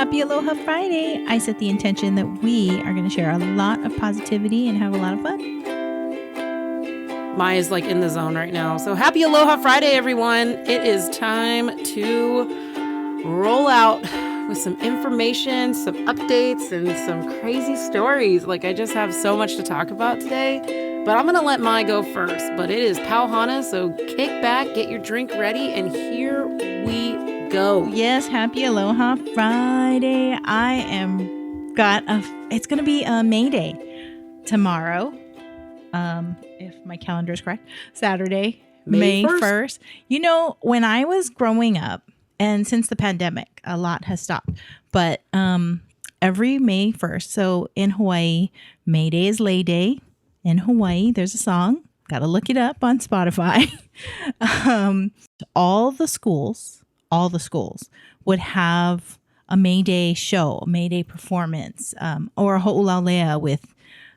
Happy Aloha Friday. I set the intention that we are going to share a lot of positivity and have a lot of fun. Maya's like in the zone right now. So happy Aloha Friday, everyone. It is time to roll out with some information, some updates, and some crazy stories. Like, I just have so much to talk about today, but I'm going to let Mai go first. But it is Pau Hana, so kick back, get your drink ready, and here we go. Yes, happy Aloha Friday. It's going to be a May Day tomorrow. If my calendar is correct, Saturday, May 1st. You know, when I was growing up, and since the pandemic, a lot has stopped, but every May 1st, so in Hawaii, May Day is Lei Day. In Hawaii, there's a song. Got to look it up on Spotify. All the schools would have a May Day show, a May Day performance, or a ho'olalea with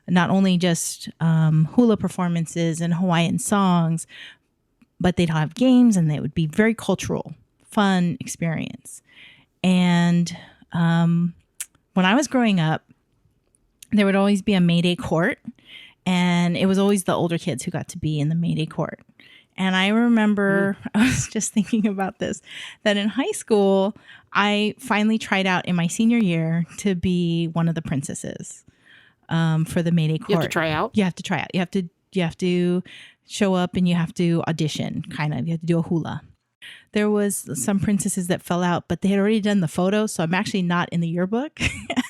not only just hula performances and Hawaiian songs, but they'd have games, and they would be very cultural, fun experience. And when I was growing up, there would always be a May Day court, and it was always the older kids who got to be in the May Day court. And I remember, I was just thinking about this, that in high school, I finally tried out in my senior year to be one of the princesses. For the May Day court. You have to try out? You have to try out. You have to show up, and you have to audition, kind of. You have to do a hula. There was some princesses that fell out, but they had already done the photo, so I'm actually not in the yearbook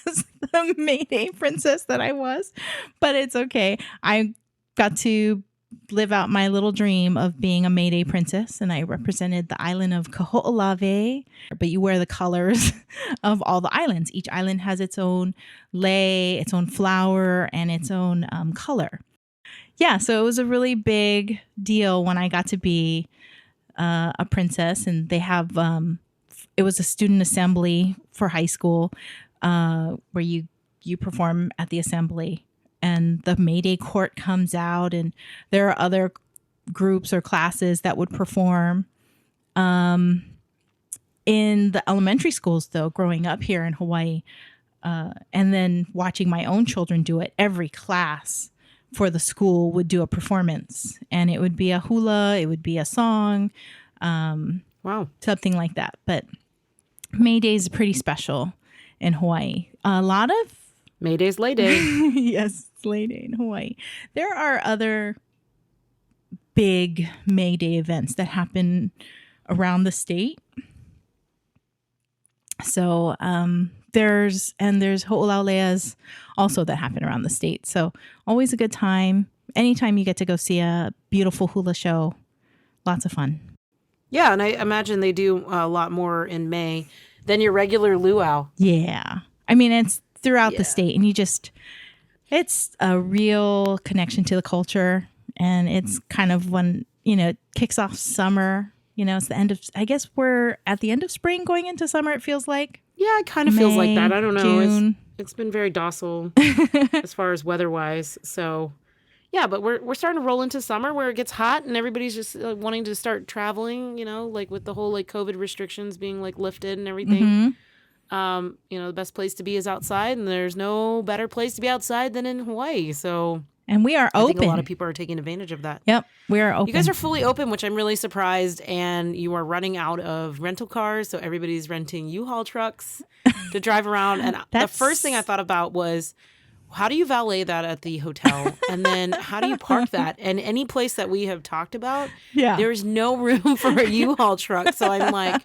as the May Day princess that I was, but it's okay. I got to live out my little dream of being a May Day princess, and I represented the island of Kaho'olawe, but you wear the colors of all the islands. Each island has its own lei, its own flower, and its own color. Yeah, so it was a really big deal when I got to be a princess, and they have it was a student assembly for high school where you perform at the assembly. And the May Day court comes out, and there are other groups or classes that would perform. In the elementary schools, though, growing up here in Hawaii, and then watching my own children do it, every class for the school would do a performance. And it would be a hula, it would be a song, Wow, something like that. But May Day is pretty special in Hawaii. A lot of May Day's Lei Day. Yes, it's Lei Day in Hawaii. There are other big May Day events that happen around the state. So there's ho'olauleas also that happen around the state. So always a good time. Anytime you get to go see a beautiful hula show, lots of fun. Yeah, and I imagine they do a lot more in May than your regular luau. Yeah. I mean, it's throughout the state, and it's a real connection to the culture, and it's kind of when, it kicks off summer, it's the end of, I guess we're at the end of spring going into summer, it feels like. Yeah, it kind of feels like that. I don't know. June. It's been very docile as far as weather-wise. So, yeah, but we're starting to roll into summer where it gets hot and everybody's just wanting to start traveling, like with the whole like COVID restrictions being like lifted and everything. Mm-hmm. The best place to be is outside, and there's no better place to be outside than in Hawaii. So, and we are open. I think a lot of people are taking advantage of that. Yep, we are open. You guys are fully open, which I'm really surprised, and you are running out of rental cars, so everybody's renting U-Haul trucks to drive around. And the first thing I thought about was, how do you valet that at the hotel? And then how do you park that? And any place that we have talked about, there's no room for a U-Haul truck. So I'm like,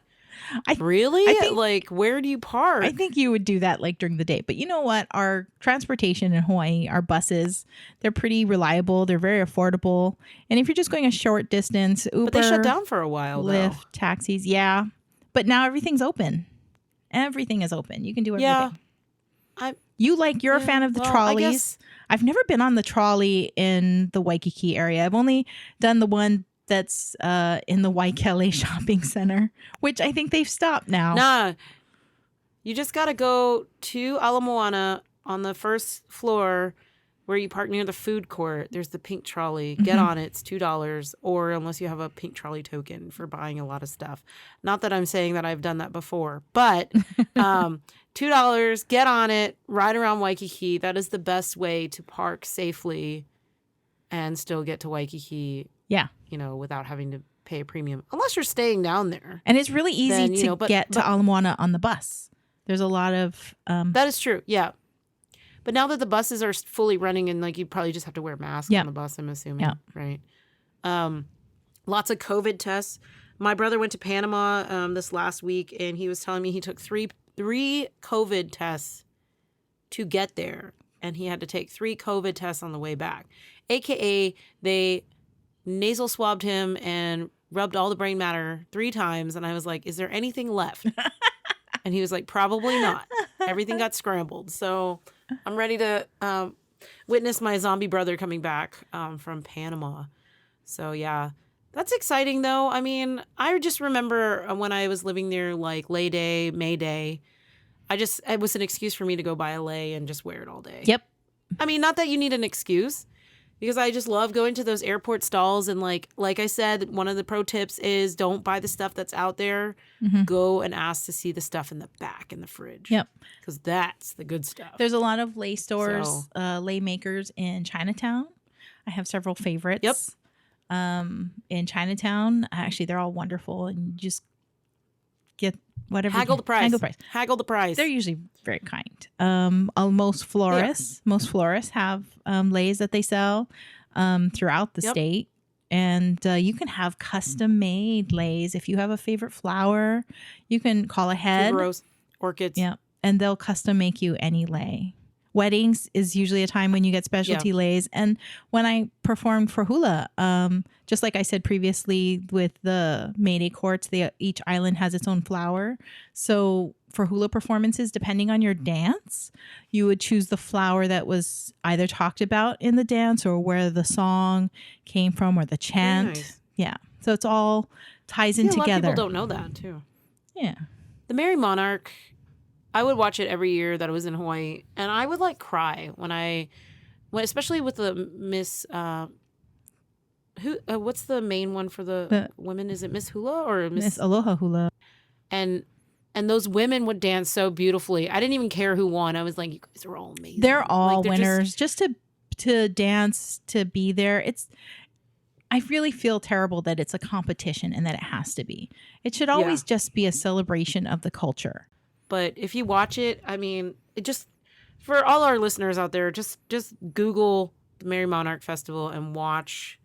really? I think, where do you park? I think you would do that during the day. But you know what? Our transportation in Hawaii, our buses, they're pretty reliable. They're very affordable. And if you're just going a short distance, Uber, but they shut down for a while, Lyft, taxis, yeah. But now everything's open. Everything is open. You can do everything. Yeah. You're a fan of the trolleys. I've never been on the trolley in the Waikiki area. I've only done the one that's in the Waikele shopping center, which I think they've stopped now. Nah, you just got to go to Ala Moana on the first floor where you park near the food court. There's the pink trolley. Get on it. It's $2, or unless you have a pink trolley token for buying a lot of stuff. Not that I'm saying that I've done that before, but $2, get on it, ride around Waikiki. That is the best way to park safely and still get to Waikiki, Yeah. without having to pay a premium. Unless you're staying down there. And it's really easy Then, to get to Ala Moana on the bus. There's a lot of... that is true, yeah. But now that the buses are fully running and like you probably just have to wear a mask on the bus, I'm assuming, right? Lots of COVID tests. My brother went to Panama this last week, and he was telling me he took three COVID tests to get there, and he had to take 3 COVID tests on the way back. AKA, they nasal swabbed him and rubbed all the brain matter 3 times, and I was like, is there anything left? And he was like, probably not. Everything got scrambled. So I'm ready to witness my zombie brother coming back from Panama. So yeah, that's exciting though. I mean, I just remember when I was living there, like Lay Day, May Day, it was an excuse for me to go buy a lei and just wear it all day. Yep. I mean, not that you need an excuse, because I just love going to those airport stalls. And like I said, one of the pro tips is don't buy the stuff that's out there. Mm-hmm. Go and ask to see the stuff in the back in the fridge. Yep. Because that's the good stuff. There's a lot of lei stores, lei makers in Chinatown. I have several favorites. Yep. In Chinatown. Actually, they're all wonderful, and you just get whatever. Haggle the price. Haggle the price. They're usually very kind. Most florists have leis that they sell throughout the state, and you can have custom made leis. If you have a favorite flower, you can call ahead. Rose, orchids. Yeah, and they'll custom make you any lei. Weddings is usually a time when you get specialty leis. And when I performed for Hula, just like I said previously with the May Day courts, each island has its own flower. So for Hula performances, depending on your dance, you would choose the flower that was either talked about in the dance or where the song came from or the chant. Nice. Yeah. So it's all ties in together. A lot of people don't know that too. Yeah. The Merrie Monarch, I would watch it every year that I was in Hawaii, and I would like cry when especially with the Miss. What's the main one for the women? Is it Miss Hula or Miss Aloha Hula? And those women would dance so beautifully. I didn't even care who won. I was like, you guys are all amazing. They're all winners. Just to dance, to be there. I really feel terrible that it's a competition and that it has to be. It should always just be a celebration of the culture. But if you watch it, I mean, it just, for all our listeners out there, just Google the Merrie Monarch Festival and watch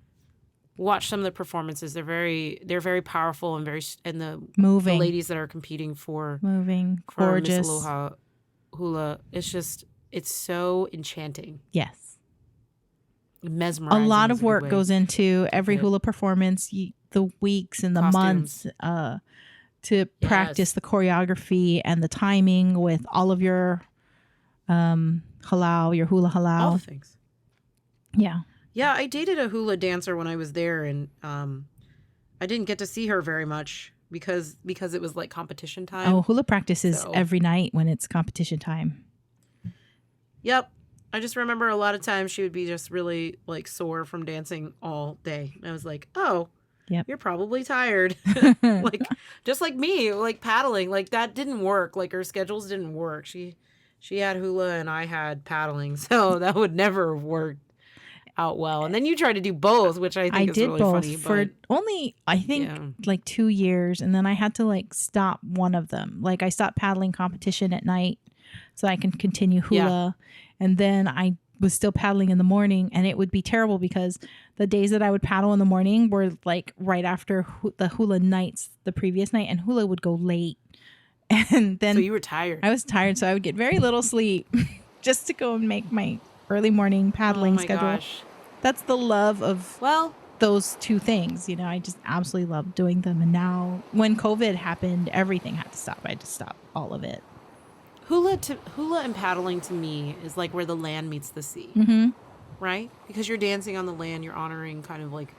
some of the performances. They're very powerful and the moving. The ladies that are competing for gorgeous Miss Aloha Hula. It's so enchanting. Yes. Mesmerizing. A lot of work goes into every hula performance, the weeks and the Costumes. months. To practice the choreography and the timing with all of your halau, your hula halau. All the things. Yeah. Yeah, I dated a hula dancer when I was there, and I didn't get to see her very much because it was like competition time. Oh, hula practices every night when it's competition time. Yep. I just remember a lot of times she would be just really like sore from dancing all day. I was like, oh, yep. You're probably tired. Like just like me, like paddling, like that didn't work. Like her schedules didn't work. She had hula and I had paddling, so that would never have worked out well. And then you try to do both, which I think is really funny. For only I think like 2 years, and then I had to like stop one of them. Like I stopped paddling competition at night so I can continue hula, and then I was still paddling in the morning, and it would be terrible because the days that I would paddle in the morning were like right after the hula nights the previous night, and hula would go late. And then so you were tired. I was tired, so I would get very little sleep just to go and make my early morning paddling schedule. Gosh. That's the love of those two things. You know, I just absolutely love doing them. And now when COVID happened, everything had to stop. I had to stop all of it. Hula and paddling to me is like where the land meets the sea, right? Because you're dancing on the land, you're honoring kind of like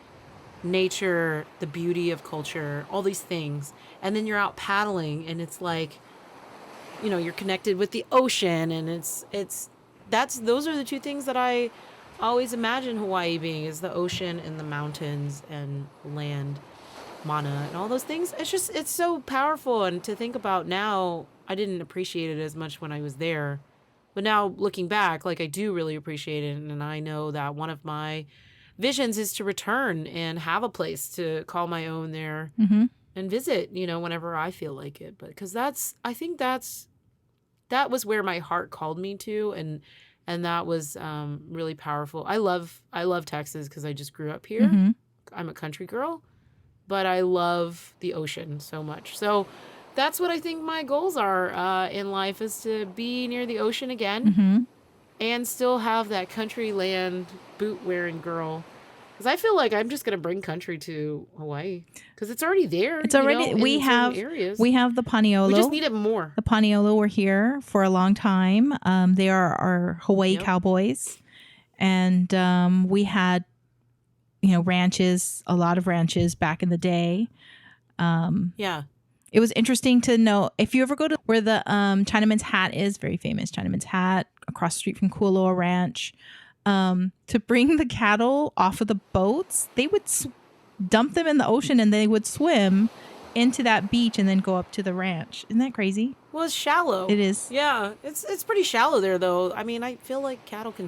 nature, the beauty of culture, all these things. And then you're out paddling and it's like, you know, you're connected with the ocean, and those are the two things that I always imagine Hawaii being, is the ocean and the mountains and land, mana and all those things. It's so powerful. And to think about now, I didn't appreciate it as much when I was there. But now looking back, like I do really appreciate it. And I know that one of my visions is to return and have a place to call my own there and visit, whenever I feel like it. But because I think that was where my heart called me to. And that was really powerful. I love Texas because I just grew up here. I'm a country girl, but I love the ocean so much. So that's what I think my goals are in life, is to be near the ocean again and still have that country land boot wearing girl. Because I feel like I'm just going to bring country to Hawaii because it's already there. It's already, we have the Paniolo. We just need it more. The Paniolo were here for a long time. They are our Hawaii cowboys. And we had, ranches, a lot of ranches back in the day. It was interesting to know, if you ever go to where the Chinaman's Hat is, very famous Chinaman's Hat, across the street from Kualoa Ranch, to bring the cattle off of the boats, they would dump them in the ocean and they would swim into that beach and then go up to the ranch. Isn't that crazy? Well, it's shallow. It is. Yeah, it's pretty shallow there, though. I mean, I feel like cattle can...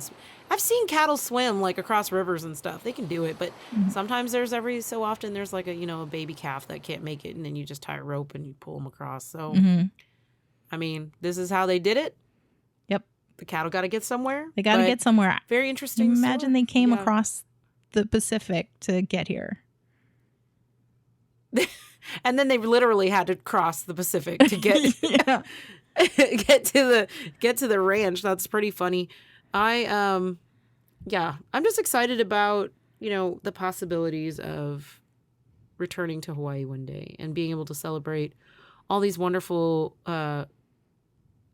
I've seen cattle swim, like, across rivers and stuff. They can do it, but sometimes every so often there's, like, a baby calf that can't make it, and then you just tie a rope and you pull them across. So, I mean, this is how they did it. Yep. The cattle got to get somewhere. They got to get somewhere. Very interesting. Imagine they came across the Pacific to get here. And then they literally had to cross the Pacific to get get to the ranch. That's pretty funny. I'm just excited about, the possibilities of returning to Hawaii one day and being able to celebrate all these wonderful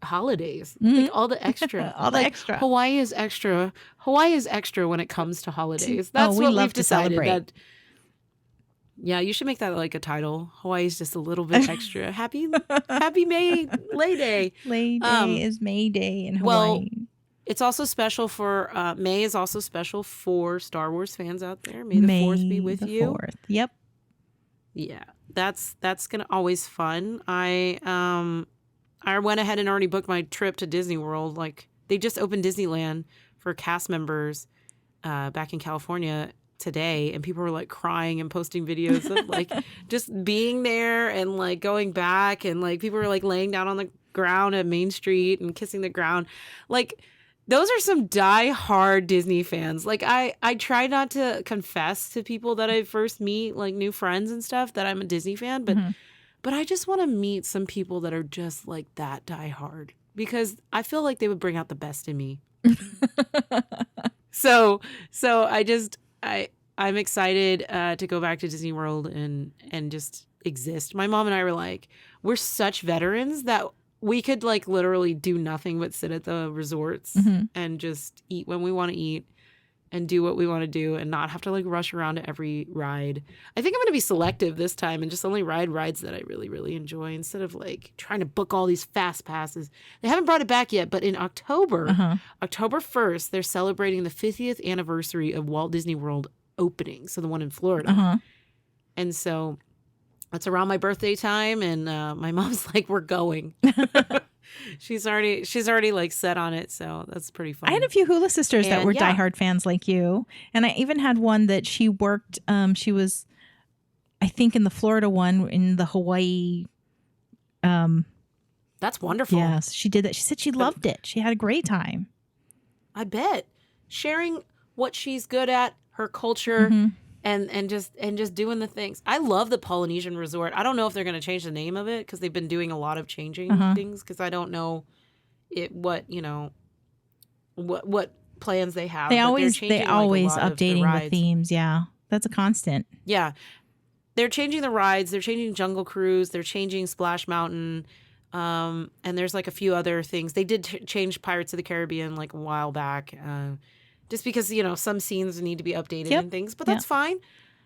holidays, like all the extra, extra. Hawaii is extra. Hawaii is extra when it comes to holidays. That's what we've decided. That, you should make that like a title. Hawaii is just a little bit extra. Happy May Day. Lay Day is May Day in Hawaii. Well, it's also special for May is also special for Star Wars fans out there. May the 4th be with you. 4th. Yep. Yeah, that's gonna always fun. I went ahead and already booked my trip to Disney World. Like, they just opened Disneyland for cast members back in California today, and people were like crying and posting videos of like just being there and like going back, and like people were like laying down on the ground at Main Street and kissing the ground. Like, those are some die-hard Disney fans. Like, I try not to confess to people that I first meet, like new friends and stuff, that I'm a Disney fan, but I just want to meet some people that are just like that die-hard, because I feel like they would bring out the best in me. So I'm excited to go back to Disney World and just exist. My mom and I were like, we're such veterans that we could like literally do nothing but sit at the resorts and just eat when we want to eat and do what we want to do and not have to like rush around to every ride. I think I'm going to be selective this time and just only ride rides that I really, really enjoy, instead of like trying to book all these fast passes. They haven't brought it back yet, but in October, October 1st, they're celebrating the 50th anniversary of Walt Disney World opening. So the one in Florida. And so it's around my birthday time, and my mom's like, we're going. She's already like set on it, so that's pretty fun. I had a few Hula sisters that were diehard fans like you, and I even had one that she worked. She was, I think, in the Florida one, in the Hawaii. That's wonderful. Yes, she did that. She said she loved it. She had a great time. I bet, sharing what she's good at, her culture. And just doing the things. I love the Polynesian Resort. I don't know if they're going to change the name of it, because they've been doing a lot of changing things, because I don't know what plans they have. They always updating the themes. Yeah, that's a constant. Yeah, they're changing the rides. They're changing Jungle Cruise. They're changing Splash Mountain. And there's like a few other things. They did change Pirates of the Caribbean like a while back. Just because, some scenes need to be updated and things. But that's fine.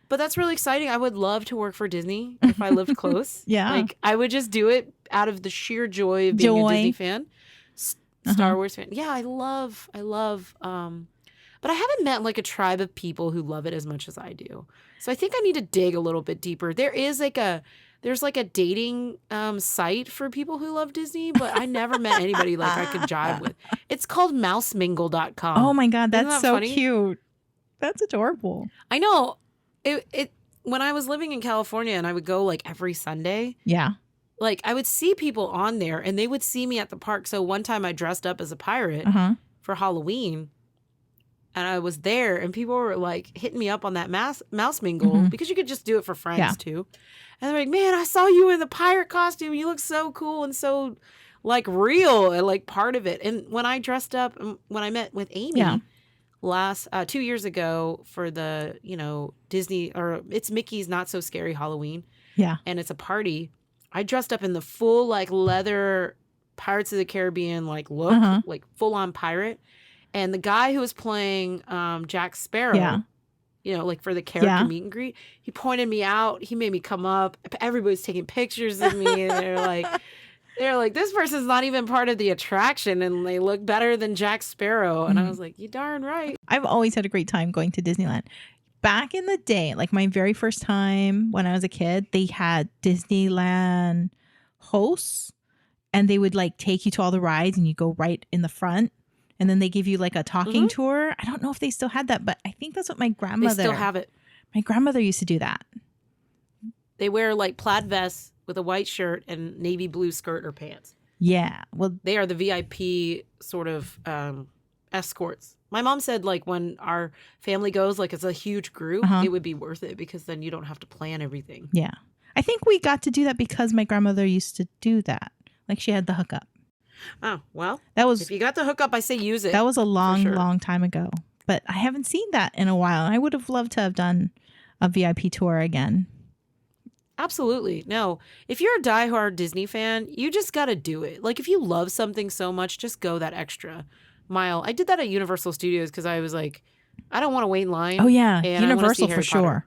But that's really exciting. I would love to work for Disney if I lived close. Like, I would just do it out of the sheer joy of being a Disney fan. Star Wars fan. Yeah, I love. But I haven't met like a tribe of people who love it as much as I do. So I think I need to dig a little bit deeper. There is like there's like a dating site for people who love Disney, but I never met anybody like I could jive with. It's called mousemingle.com. Oh my God, Isn't that's that so funny? cute. That's adorable. I know. It when I was living in California and I would go like every Sunday, Yeah. like I would see people on there and they would see me at the park. So one time I dressed up as a pirate for Halloween. And I was there, and people were like hitting me up on that mouse mingle because you could just do it for friends too. And they're like, "Man, I saw you in the pirate costume. You look so cool and so like real and like part of it." And when I dressed up, when I met with Amy last 2 years ago for the Disney or it's Mickey's Not So Scary Halloween, and it's a party. I dressed up in the full like leather Pirates of the Caribbean like look, like full on pirate. And the guy who was playing Jack Sparrow, like for the character meet and greet, he pointed me out. He made me come up. Everybody's taking pictures of me. And they're like, this person's not even part of the attraction. And they look better than Jack Sparrow. And I was like, you darn right. I've always had a great time going to Disneyland. Back in the day, like my very first time when I was a kid, they had Disneyland hosts. And they would like take you to all the rides and you go right in the front. And then they give you like a talking tour. I don't know if they still had that, but I think that's what my grandmother... They still have it. My grandmother used to do that. They wear like plaid vests with a white shirt and navy blue skirt or pants. Yeah. Well, they are the VIP sort of escorts. My mom said like when our family goes, like it's a huge group, it would be worth it because then you don't have to plan everything. Yeah. I think we got to do that because my grandmother used to do that. Like she had the hookup. Oh, well, that was if you got the hookup, I say use it. That was a long time ago, but I haven't seen that in a while. I would have loved to have done a VIP tour again. Absolutely. No, if you're a diehard Disney fan, you just got to do it. Like if you love something so much, just go that extra mile. I did that at Universal Studios because I was like, I don't want to wait in line. Oh yeah, and Universal for sure.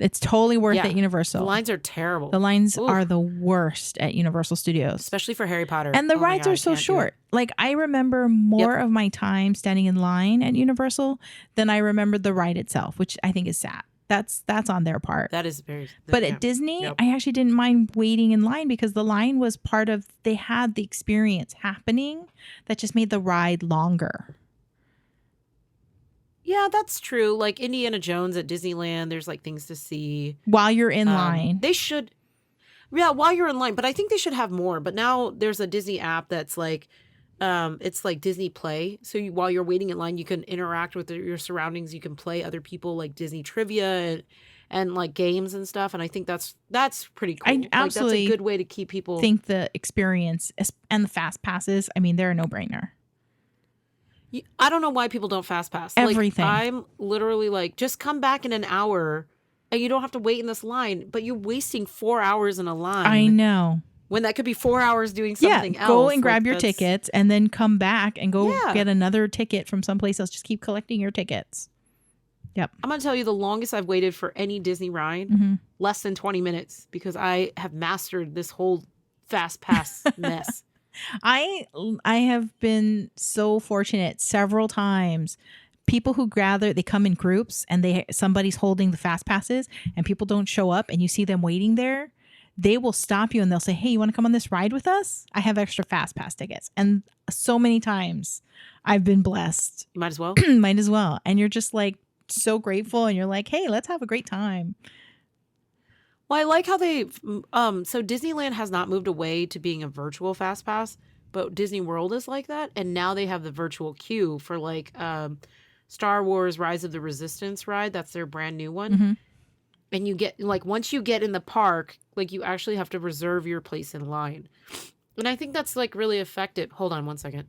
It's totally worth it, Universal. The lines are terrible. The lines are the worst at Universal Studios. Especially for Harry Potter. And the rides are so short. Like I remember more of my time standing in line at Universal than I remembered the ride itself, which I think is sad. That's on their part. That is very... But at Disney, I actually didn't mind waiting in line because the line was part of... They had the experience happening that just made the ride longer. Yeah, that's true. Like Indiana Jones at Disneyland, there's like things to see. While you're in line. They should. Yeah, while you're in line. But I think they should have more. But now there's a Disney app that's like, it's like Disney Play. So while you're waiting in line, you can interact with your surroundings. You can play other people like Disney trivia and like games and stuff. And I think that's pretty cool. I absolutely that's a good way to keep people. Think the experience and the fast passes, I mean, they're a no-brainer. I don't know why people don't fast pass. Everything. Like, I'm literally like, just come back in an hour and you don't have to wait in this line, but you're wasting 4 hours in a line. I know. When that could be 4 hours doing something else. Go and grab your tickets and then come back and go get another ticket from someplace else. Just keep collecting your tickets. Yep. I'm going to tell you the longest I've waited for any Disney ride, less than 20 minutes, because I have mastered this whole fast pass mess. I have been so fortunate several times. People who gather, they come in groups and somebody's holding the fast passes and people don't show up and you see them waiting there. They will stop you and they'll say, "Hey, you want to come on this ride with us? I have extra fast pass tickets." And so many times I've been blessed. You might as well. Might as well. And you're just like so grateful and you're like, "Hey, let's have a great time." Well, I like how they, so Disneyland has not moved away to being a virtual fast pass, but Disney World is like that. And now they have the virtual queue for like Star Wars Rise of the Resistance ride. That's their brand new one. And you get, like, once you get in the park, like you actually have to reserve your place in line. And I think that's like really effective. Hold on one second.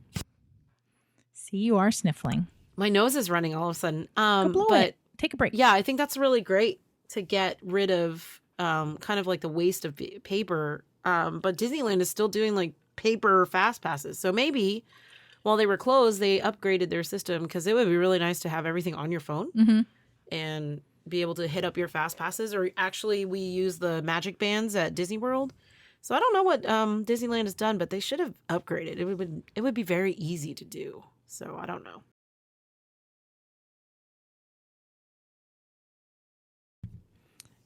See, you are sniffling. My nose is running all of a sudden. Go blow it. Take a break. Yeah, I think that's really great to get rid of kind of like the waste of paper. But Disneyland is still doing like paper fast passes. So maybe while they were closed, they upgraded their system because it would be really nice to have everything on your phone and be able to hit up your fast passes. Or actually, we use the magic bands at Disney World. So I don't know what Disneyland has done, but they should have upgraded. It would be very easy to do. So I don't know.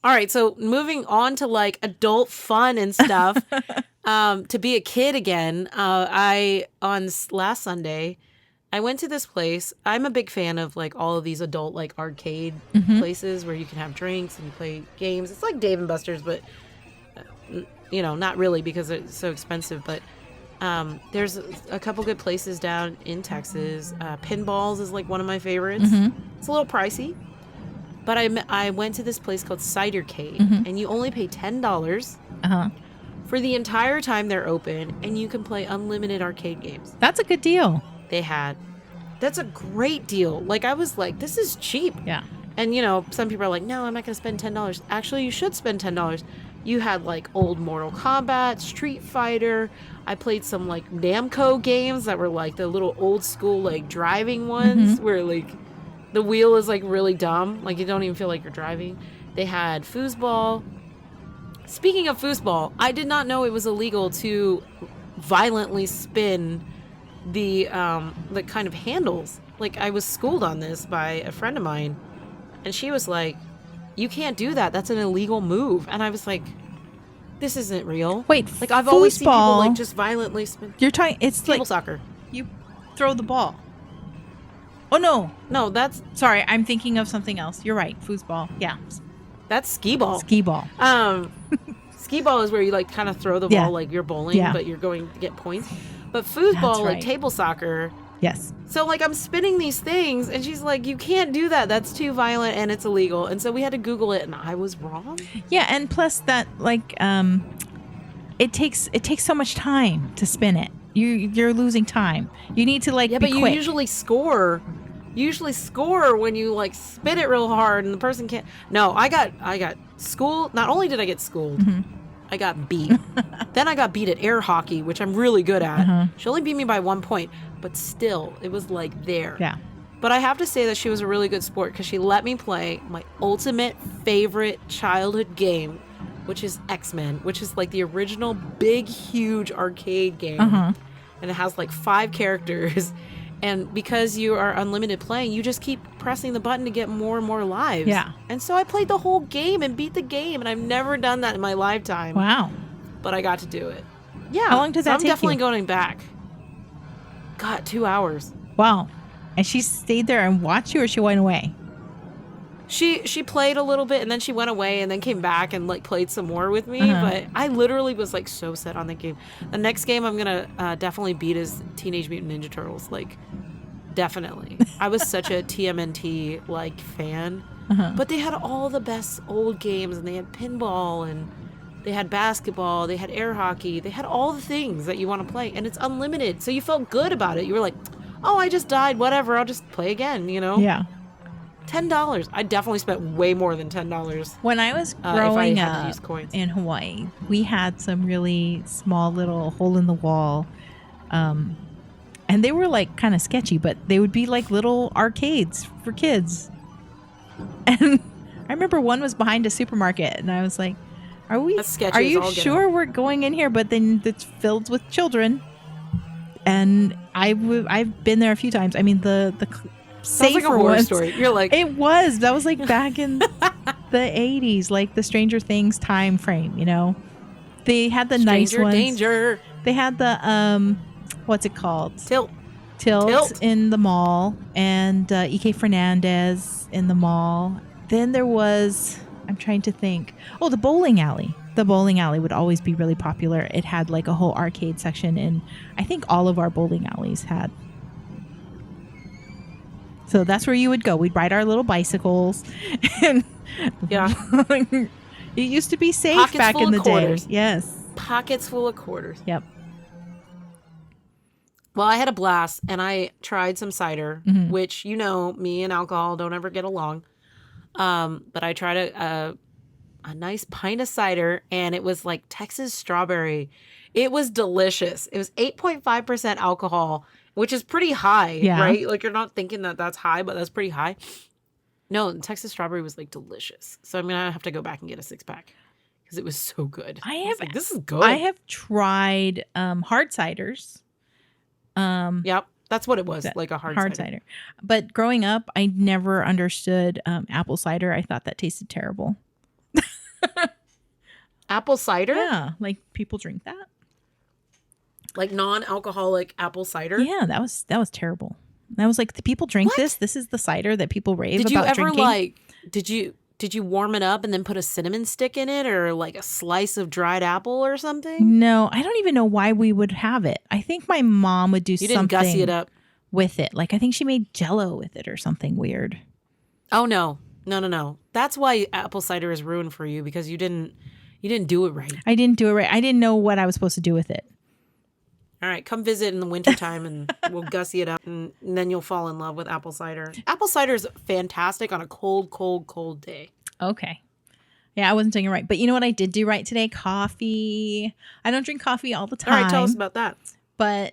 All right, so moving on to like adult fun and stuff. To be a kid again, last Sunday, I went to this place. I'm a big fan of like all of these adult like arcade places where you can have drinks and you play games. It's like Dave and Buster's, but not really because it's so expensive. But there's a couple good places down in Texas. Pinballs is like one of my favorites. It's a little pricey. But I went to this place called Cider and you only pay $10 for the entire time they're open, and you can play unlimited arcade games. That's a good deal. That's a great deal. Like, I was like, this is cheap. Yeah. And, some people are like, no, I'm not going to spend $10. Actually, you should spend $10. You had, like, old Mortal Kombat, Street Fighter. I played some, like, Namco games that were, like, the little old school, like, driving ones where, like, the wheel is, like, really dumb. Like, you don't even feel like you're driving. They had foosball. Speaking of foosball, I did not know it was illegal to violently spin the kind of handles. Like, I was schooled on this by a friend of mine, and she was like, you can't do that. That's an illegal move. And I was like, this isn't real. Wait, like, I've always seen people, like, just violently spin. You're talking, it's table like soccer. You throw the ball. Oh, no. No, that's... Sorry, I'm thinking of something else. You're right. Foosball. Yeah. That's skee-ball. Skee-ball. Skee-ball is where you, like, kind of throw the ball like you're bowling, but you're going to get points. But foosball, like table soccer... Yes. So, like, I'm spinning these things, and she's like, you can't do that. That's too violent, and it's illegal. And so we had to Google it, and I was wrong. Yeah, and plus that, like, it takes so much time to spin it. You're losing time. You need to, like, be but you quick. usually score. You usually score when you, like, spin it real hard, and the person can't. No, I got schooled. Not only did I get schooled, I got beat. Then I got beat at air hockey, which I'm really good at. She only beat me by 1 point, but still, it was, like, there. Yeah. But I have to say that she was a really good sport because she let me play my ultimate favorite childhood game, which is X-Men, which is, like, the original big, huge arcade game. And it has, like, 5 characters. And because you are unlimited playing, you just keep pressing the button to get more and more lives. Yeah. And so I played the whole game and beat the game, and I've never done that in my lifetime. Wow. But I got to do it. Yeah. How long did that take you? I'm definitely going back. God, 2 hours. Wow. And she stayed there and watched you, or she went away? She played a little bit, and then she went away and then came back and, like, played some more with me. But I literally was, like, so set on the game. The next game I'm going to definitely beat is Teenage Mutant Ninja Turtles. Like, definitely. I was such a TMNT, like, fan. But they had all the best old games, and they had pinball, and they had basketball, they had air hockey. They had all the things that you want to play, and it's unlimited. So you felt good about it. You were like, oh, I just died. Whatever. I'll just play again, Yeah. $10. I definitely spent way more than $10. When I was growing up in Hawaii, we had some really small little hole in the wall, and they were, like, kind of sketchy, but they would be like little arcades for kids. And I remember one was behind a supermarket, and I was like, Are you sure we're going in here? But then it's filled with children. And I've been there a few times. I mean, the sounds like a horror story. You're like, it was. That was like back in the 80s, like the Stranger Things time frame. They had the nice ones. Danger. They had the what's it called? Tilt in the mall, and E.K. Fernandez in the mall. Then there was, I'm trying to think. Oh, the bowling alley. The bowling alley would always be really popular. It had like a whole arcade section, and I think all of our bowling alleys had. So that's where you would go. We'd ride our little bicycles. And it used to be safe Pockets back full in the of quarters. day. Yes. Pockets full of quarters. Yep. Well, I had a blast, and I tried some cider, which, me and alcohol don't ever get along. But I tried a nice pint of cider, and it was like Texas strawberry. It was delicious. It was 8.5% alcohol, which is pretty high, right? Like, you're not thinking that that's high, but that's pretty high. No, Texas strawberry was, like, delicious. So I'm going to have to go back and get a 6-pack because it was so good. This is good. I have tried hard ciders. Yep. That's what it was, like a hard cider. But growing up, I never understood apple cider. I thought that tasted terrible. Apple cider? Yeah, like people drink that. Like non-alcoholic apple cider? Yeah, that was terrible. I was like, the people drink this. This is the cider that people rave Did you about ever drinking. like? Did you warm it up and then put a cinnamon stick in it, or like a slice of dried apple or something? No, I don't even know why we would have it. I think my mom would do You didn't something gussy it up. with it. Like I think she made Jello with it or something weird. Oh no. That's why apple cider is ruined for you, because you didn't do it right. I didn't do it right. I didn't know what I was supposed to do with it. All right, come visit in the wintertime and we'll gussy it up, and then you'll fall in love with apple cider. Apple cider is fantastic on a cold day. Okay. Yeah, I wasn't doing it right. But you know what I did do right today? Coffee. I don't drink coffee all the time. All right, tell us about that. But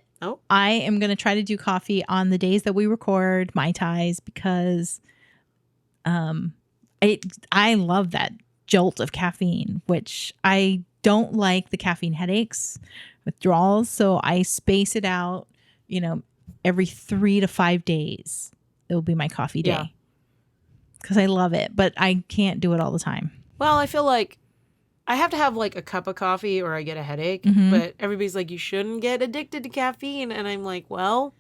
I am going to try to do coffee on the days that we record Mai Tais, because I love that jolt of caffeine, which I don't like the caffeine headaches, withdrawals. So I space it out, every 3 to 5 days. It will be my coffee day. Because I love it, but I can't do it all the time. Well, I feel like I have to have like a cup of coffee or I get a headache, but everybody's like, you shouldn't get addicted to caffeine. And I'm like, well,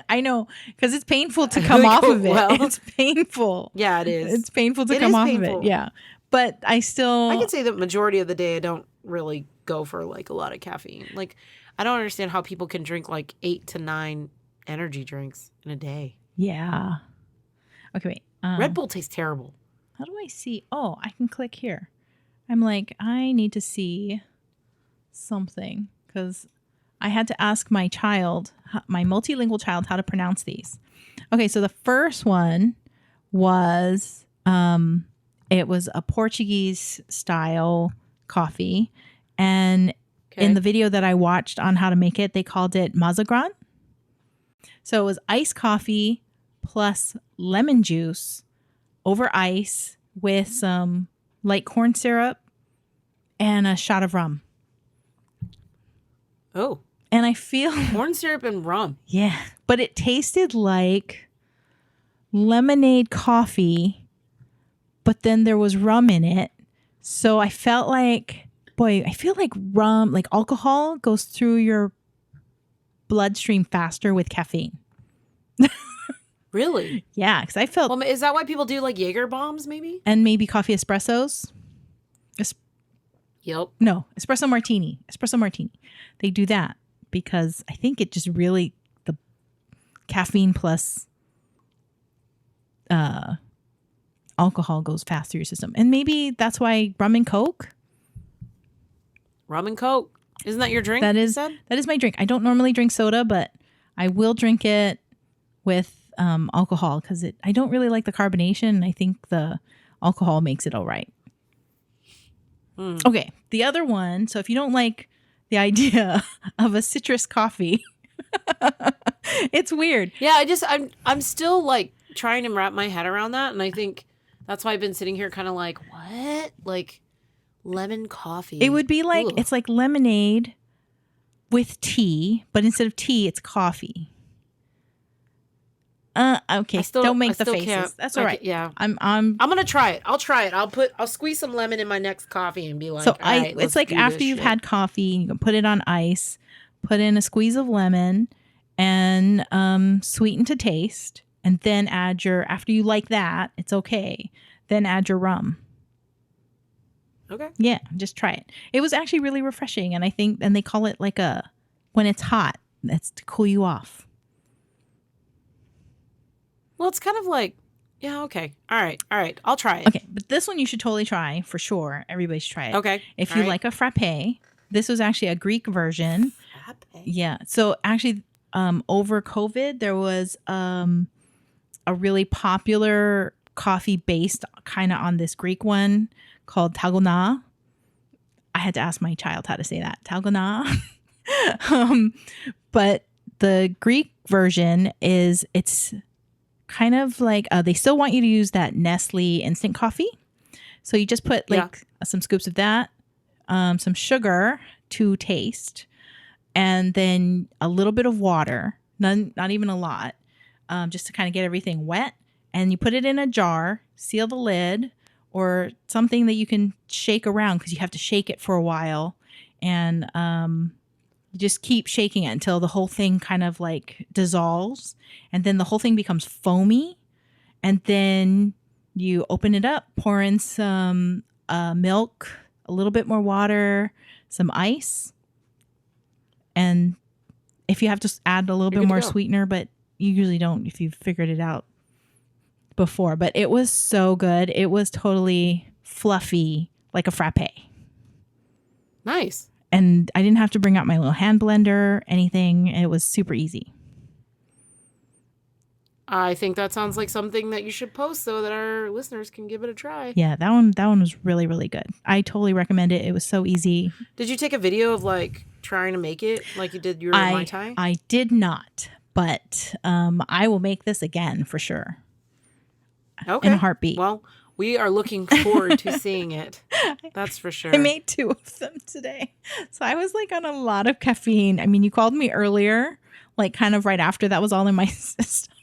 I know, because it's painful to come off of it. Well, it's painful. Yeah, it is. It's painful to come off of it. Yeah. But I can say the majority of the day I don't really go for like a lot of caffeine. Like, I don't understand how people can drink like 8 to 9 energy drinks in a day. Yeah. Okay, wait. Red Bull tastes terrible. How do I see? Oh, I can click here. I'm like, I need to see something, because I had to ask my child, my multilingual child, how to pronounce these. Okay, so the first one was, it was a Portuguese style coffee. And in the video that I watched on how to make it, they called it mazagran. So it was iced coffee plus lemon juice over ice with some light corn syrup and a shot of rum. Oh. And I feel corn syrup and rum. Yeah. But it tasted like lemonade coffee, but then there was rum in it. So I felt like, I feel like rum, like alcohol, goes through your bloodstream faster with caffeine. Really? Yeah, because I felt... Well, is that why people do like Jaeger bombs, maybe? And maybe coffee espressos? Yep. No, espresso martini. They do that because I think it just really... The caffeine plus alcohol goes fast through your system. And maybe that's why rum and Coke? Rum and Coke. Isn't that your drink? That is my drink. I don't normally drink soda, but I will drink it with alcohol, because I don't really like the carbonation, and I think the alcohol makes it all right. Okay, the other one. So if you don't like the idea of a citrus coffee, it's weird. Yeah, I'm still like trying to wrap my head around that, and I think that's why I've been sitting here kind of like, what? Like lemon coffee. It would be like, it's like lemonade with tea, but instead of tea, it's coffee. Okay. Don't make the faces. Can't. That's all right. Yeah. I'm gonna try it. I'll try it. I'll squeeze some lemon in my next coffee and be like, so it's like after you've had coffee, you can put it on ice, put in a squeeze of lemon, and sweeten to taste, and then add after you like that, it's okay. Then add your rum. Okay. Yeah, just try it. It was actually really refreshing, and I think, and they call it like when it's hot, that's to cool you off. Well, it's kind of like, yeah, okay. All right. I'll try it. Okay, but this one you should totally try for sure. Everybody should try it. Okay. If you like a frappe, this was actually a Greek version. Frappe. Yeah. So actually, over COVID, there was a really popular coffee based kind of on this Greek one called tagona. I had to ask my child how to say that. Tagona. But the Greek version it's kind of like they still want you to use that Nestle instant coffee. So you just put some scoops of that, some sugar to taste, and then a little bit of water, not even a lot, just to kind of get everything wet. And you put it in a jar, seal the lid, or something that you can shake around, because you have to shake it for a while. And you just keep shaking it until the whole thing kind of like dissolves. And then the whole thing becomes foamy. And then you open it up, pour in some milk, a little bit more water, some ice. And if you have to add a little bit more sweetener, but you usually don't if you've figured it out before. But it was so good. It was totally fluffy, like a frappe. Nice. And I didn't have to bring out my little hand blender, anything. It was super easy. I think that sounds like something that you should post so that our listeners can give it a try. Yeah, that one was really, really good. I totally recommend it. It was so easy. Did you take a video of like trying to make it like you did your Mai Tai? I did not, but I will make this again for sure. Okay. In a heartbeat. Well, we are looking forward to seeing it. That's for sure. I made 2 of them today. So I was like on a lot of caffeine. I mean, you called me earlier, like kind of right after that was all in my system.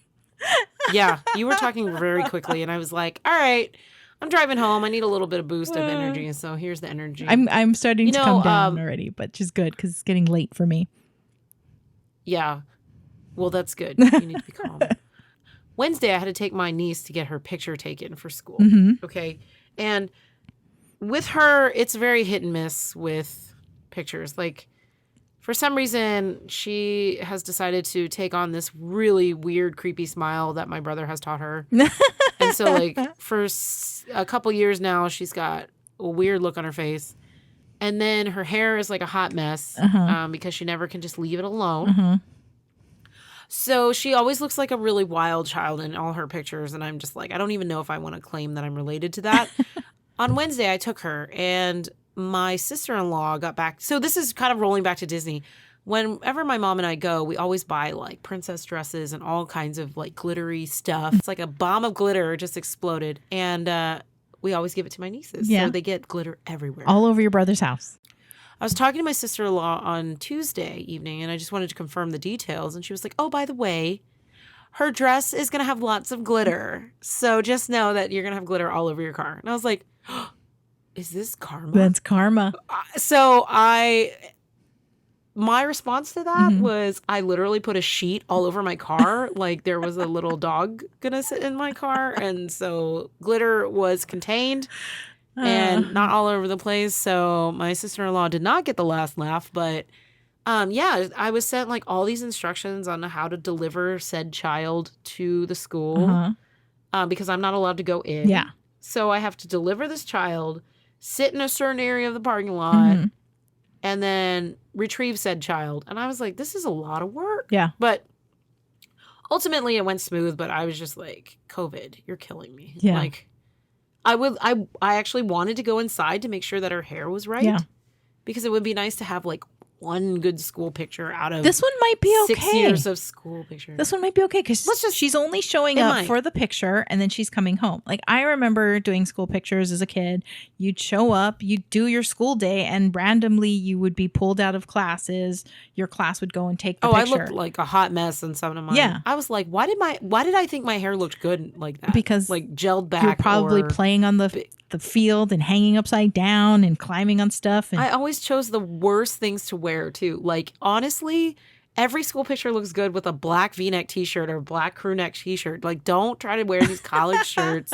Yeah, you were talking very quickly, and I was like, all right, I'm driving home. I need a little bit of boost of energy, so here's the energy. I'm starting to come down already, but just good because it's getting late for me. Yeah. Well, that's good. You need to be calm. Wednesday, I had to take my niece to get her picture taken for school. Mm-hmm. Okay. And with her, it's very hit and miss with pictures. Like, for some reason, she has decided to take on this really weird, creepy smile that my brother has taught her. And so, like, for a couple years now, she's got a weird look on her face. And then her hair is like a hot mess because she never can just leave it alone. So she always looks like a really wild child in all her pictures. And I'm just like, I don't even know if I want to claim that I'm related to that. On Wednesday, I took her and my sister-in-law got back. So this is kind of rolling back to Disney. Whenever my mom and I go, we always buy like princess dresses and all kinds of like glittery stuff. It's like a bomb of glitter just exploded. And we always give it to my nieces. Yeah. So they get glitter everywhere. All over your brother's house. I was talking to my sister-in-law on Tuesday evening, and I just wanted to confirm the details. And she was like, oh, by the way, her dress is going to have lots of glitter. So just know that you're going to have glitter all over your car. And I was like, oh, is this karma? That's karma. So my response to that was I literally put a sheet all over my car. Like there was a little dog going to sit in my car. And so glitter was contained. And not all over the place. So my sister-in-law did not get the last laugh. But yeah, I was sent like all these instructions on how to deliver said child to the school because I'm not allowed to go in. Yeah. So I have to deliver this child, sit in a certain area of the parking lot, and then retrieve said child. And I was like, this is a lot of work. Yeah. But ultimately it went smooth. But I was just like, COVID, you're killing me. Yeah. Like, I actually wanted to go inside to make sure that her hair was right. Yeah. Because it would be nice to have like one good school picture out of this one might be okay. 6 years of school pictures. This one might be okay because she's only showing up for the picture and then she's coming home. Like I remember doing school pictures as a kid. You'd show up, you'd do your school day, and randomly you would be pulled out of classes. Your class would go and take the picture. I looked like a hot mess in some of mine. Yeah. I was like, why did I think my hair looked good like that? Because like gelled back. You're probably playing on the field and hanging upside down and climbing on stuff. And I always chose the worst things to wear too. Like honestly, every school picture looks good with a black V-neck t-shirt or a black crew neck t-shirt. Like don't try to wear these college shirts.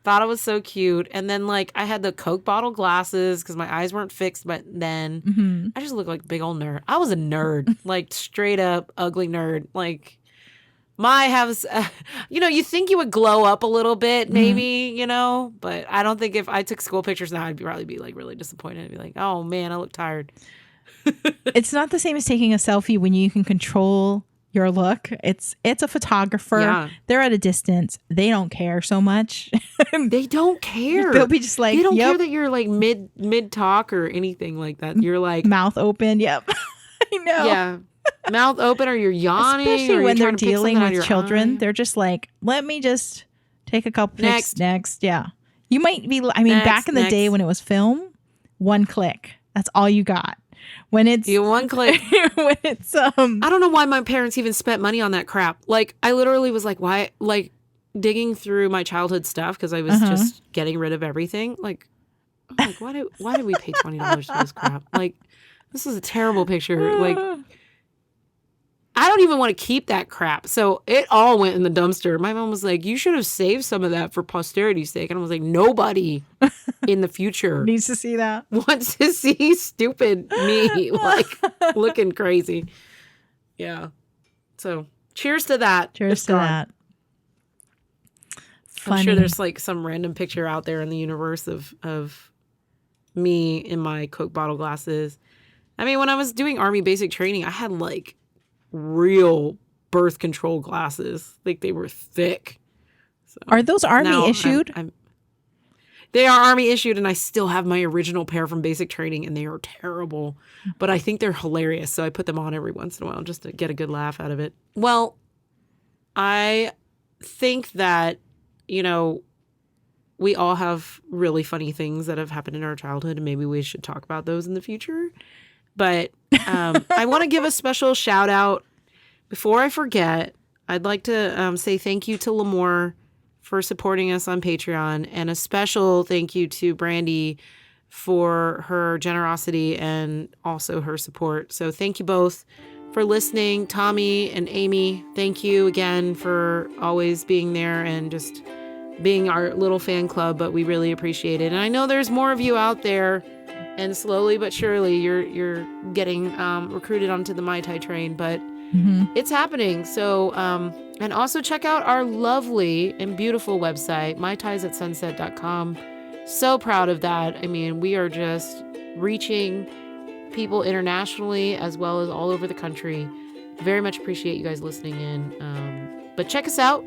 Thought it was so cute. And then like I had the Coke bottle glasses because my eyes weren't fixed. But then I just looked like a big old nerd. I was a nerd, like straight up ugly nerd. Like my has, you think you would glow up a little bit, maybe, but I don't think if I took school pictures now, I'd probably be like really disappointed. I'd be like, oh man, I look tired. It's not the same as taking a selfie when you can control your look. It's a photographer. Yeah. They're at a distance. They don't care so much. They don't care. They'll be just like, they don't care that you're like mid talk or anything like that. You're like mouth open. Yep. I know. Yeah. Mouth open or you're yawning. Especially or when you're they're dealing with children. Eye. They're just like, let me just take a couple pics. Next. Yeah. You might be, back in the day when it was film, one click. That's all you got. When it's one click. When it's I don't know why my parents even spent money on that crap. Like I literally was like, why? Like digging through my childhood stuff because I was just getting rid of everything. Like, I'm like, why did we pay $20 for this crap? Like, this is a terrible picture. Like, I don't even want to keep that crap. So it all went in the dumpster. My mom was like, you should have saved some of that for posterity's sake. And I was like, nobody in the future needs to see that. Wants to see stupid me like looking crazy. Yeah. So cheers to that. Cheers to that. Funny. I'm sure there's like some random picture out there in the universe of me in my Coke bottle glasses. I mean, when I was doing Army basic training, I had like real birth control glasses. Like they were thick. So are those Army issued? They are Army issued, and I still have my original pair from basic training, and they are terrible. But I think they're hilarious, so I put them on every once in a while just to get a good laugh out of it. Well, I think that, you know, we all have really funny things that have happened in our childhood, and maybe we should talk about those in the future. But I want to give a special shout out. Before I forget, I'd like to say thank you to Lamore for supporting us on Patreon, and a special thank you to Brandy for her generosity and also her support. So thank you both for listening. Tommy and Amy, thank you again for always being there and just being our little fan club, but we really appreciate it. And I know there's more of you out there, and slowly but surely you're getting recruited onto the Mai Tai train, but it's happening. So, and also check out our lovely and beautiful website, maitaisatsunset.com. So proud of that. I mean, we are just reaching people internationally as well as all over the country. Very much appreciate you guys listening in. But check us out.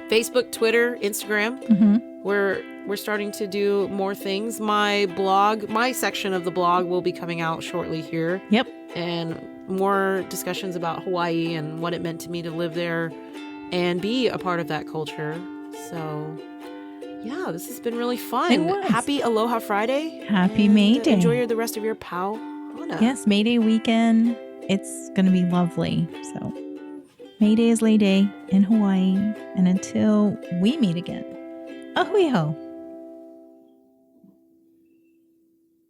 Facebook, Twitter, Instagram. We're starting to do more things. My blog, my section of the blog will be coming out shortly here. Yep. And more discussions about Hawaii and what it meant to me to live there and be a part of that culture. So, yeah, this has been really fun. It was. Happy Aloha Friday. Happy May Day. Enjoy the rest of your Pau Hana. Yes, May Day weekend. It's going to be lovely. So, May Day is Lei Day in Hawaii. And until we meet again, ahui ho.